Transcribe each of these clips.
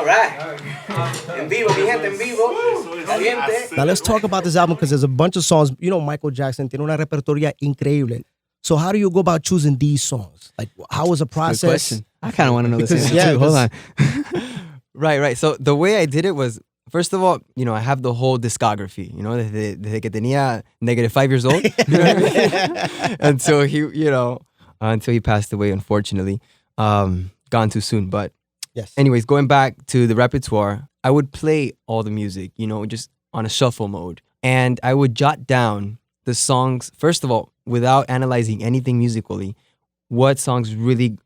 right. En vivo, mi gente, en vivo. Caliente. Now let's talk about this album because there's a bunch of songs. You know, Michael Jackson tiene una repertoria increíble. So how do you go about choosing these songs? Like, how was the process? Good question. I kind of want to know this answer too. Hold on. Right. So the way I did it was, first of all, you know, I have the whole discography, you know, desde que tenía -5 years old, you know what I mean? until he passed away, unfortunately. Gone too soon. But yes. Anyways, going back to the repertoire, I would play all the music, you know, just on a shuffle mode. And I would jot down the songs, first of all, without analyzing anything musically, what songs really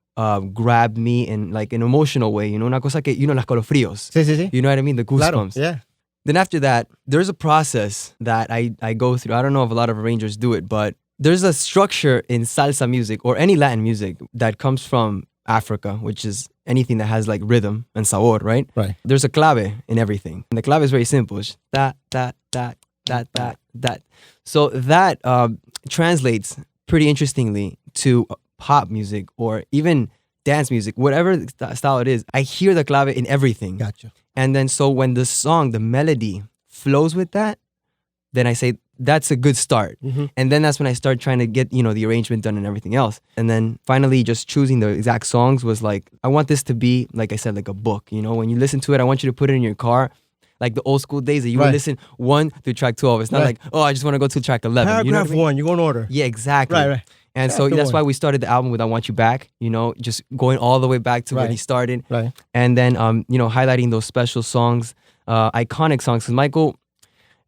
grabbed me in like an emotional way, you know, una cosa que, you know, las calofríos. Sí. You know what I mean? The goosebumps. Claro, yeah. Then after that, there's a process that I go through. I don't know if a lot of arrangers do it, but there's a structure in salsa music or any Latin music that comes from Africa, which is anything that has like rhythm and sabor, right? Right. There's a clave in everything. And the clave is very simple. It's that. So that translates pretty interestingly to pop music or even dance music, whatever style it is. I hear the clave in everything. Gotcha. And then so when the song, the melody flows with that, then I say, that's a good start. Mm-hmm. And then that's when I start trying to get, you know, the arrangement done and everything else. And then finally just choosing the exact songs was like, I want this to be, like I said, like a book. You know, when you listen to it, I want you to put it in your car, like the old school days that you would listen 1 through track 12. It's not like, oh, I just want to go to track 11. Paragraph you know what I mean? 1, you go in order. Yeah, exactly. Right. And so that's why we started the album with I Want You Back, you know, just going all the way back to when he started. Right. And then, you know, highlighting those special songs, iconic songs. Because Michael,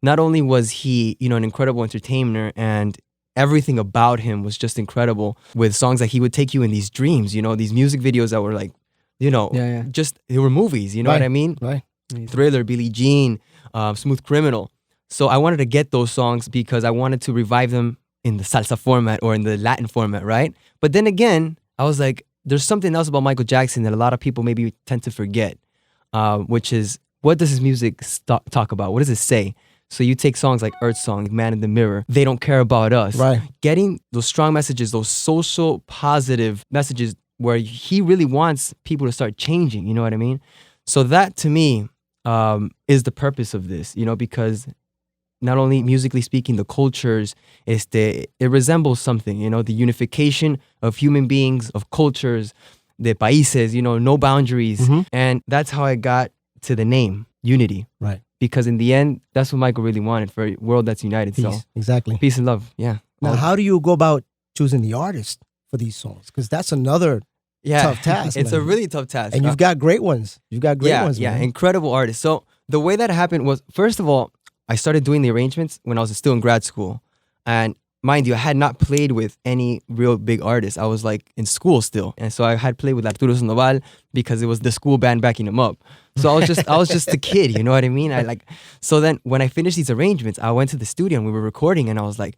not only was he, you know, an incredible entertainer and everything about him was just incredible with songs that he would take you in these dreams, you know, these music videos that were like, you know, just, they were movies, you know what I mean? Right. Thriller, Billie Jean, Smooth Criminal. So I wanted to get those songs because I wanted to revive them in the salsa format or in the Latin format, right? But then again, I was like, there's something else about Michael Jackson that a lot of people maybe tend to forget, which is, what does his music talk about? What does it say? So you take songs like Earth Song, Man in the Mirror, They Don't Care About Us. Right. Getting those strong messages, those social positive messages where he really wants people to start changing, you know what I mean? So that to me is the purpose of this, you know, because not only musically speaking, the cultures, it resembles something, you know, the unification of human beings, of cultures, the países, you know, no boundaries. Mm-hmm. And that's how I got to the name, Unity. Right. Because in the end, that's what Michael really wanted, for a world that's united. Peace. So Exactly. peace and love, yeah. Now, how do you go about choosing the artist for these songs? Because that's another tough task. It's man. a really tough task. And you've got great ones. You've got great ones, Yeah, man. incredible artists. So the way that happened was, first of all, I started doing the arrangements when I was still in grad school. And mind you, I had not played with any real big artists. I was like in school still. And so I had played with Arturo Sandoval because it was the school band backing him up. So I was just a kid, you know what I mean? So then when I finished these arrangements, I went to the studio and we were recording and I was like,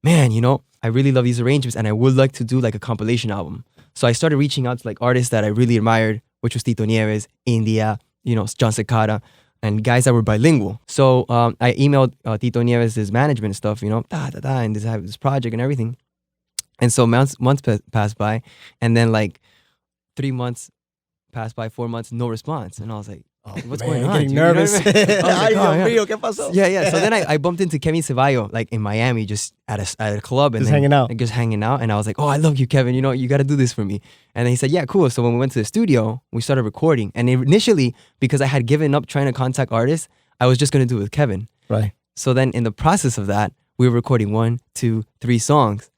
man, you know, I really love these arrangements and I would like to do like a compilation album. So I started reaching out to like artists that I really admired, which was Tito Nieves, India, you know, John Succar, and guys that were bilingual. So I emailed Tito Nieves' management and stuff, you know, and this project and everything. And so months passed by, and then like 3 months passed by, 4 months, no response. And I was like, what's going on? Getting nervous. Ay, Dios mío, ¿qué pasó? Yeah. So then I bumped into Kevin Ceballo, like in Miami, just at a club. And Just then, hanging out. Just hanging out. And I was like, oh, I love you, Kevin. You know, you got to do this for me. And then he said, yeah, cool. So when we went to the studio, we started recording. And initially, because I had given up trying to contact artists, I was just going to do it with Kevin. Right. So then in the process of that, we were recording 1, 2, 3 songs.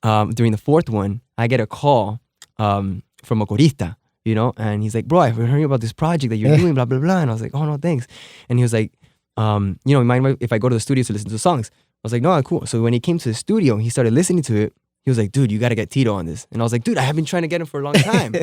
During the 4th one, I get a call from a corista, you know, and he's like, bro, I've been hearing about this project that you're doing, blah, blah, blah. And I was like, oh, no, thanks. And he was like, you know, mind if I go to the studio to listen to songs? I was like, no, cool. So when he came to the studio and he started listening to it, he was like, dude, you got to get Tito on this. And I was like, dude, I have been trying to get him for a long time.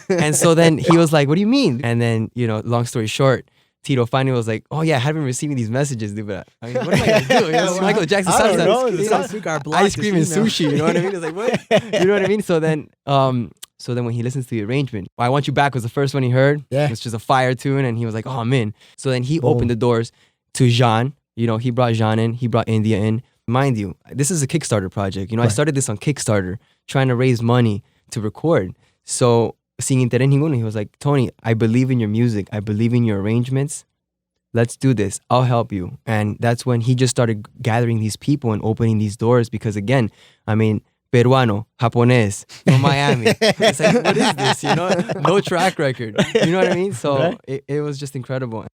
And so then he was like, what do you mean? And then, you know, long story short, Tito finally was like, oh yeah, I have been receiving these messages, dude, but I mean, what am I going to do? It's Michael Jackson I don't know. you know, Succar ice cream and sushi, you know what I mean? It's like, what? You know what I mean? So then when he listens to the arrangement, I Want You Back was the first one he heard. Yeah. It was just a fire tune, and he was like, oh, I'm in. So then he opened the doors to Jean. You know, he brought Jean in, he brought India in. Mind you, this is a Kickstarter project. You know, I started this on Kickstarter, trying to raise money to record. So sin interés ninguno. He was like, Tony, I believe in your music. I believe in your arrangements. Let's do this. I'll help you. And that's when he just started gathering these people and opening these doors because, again, I mean, peruano, japonés, from Miami. It's like, what is this? You know, no track record. You know what I mean? So it was just incredible.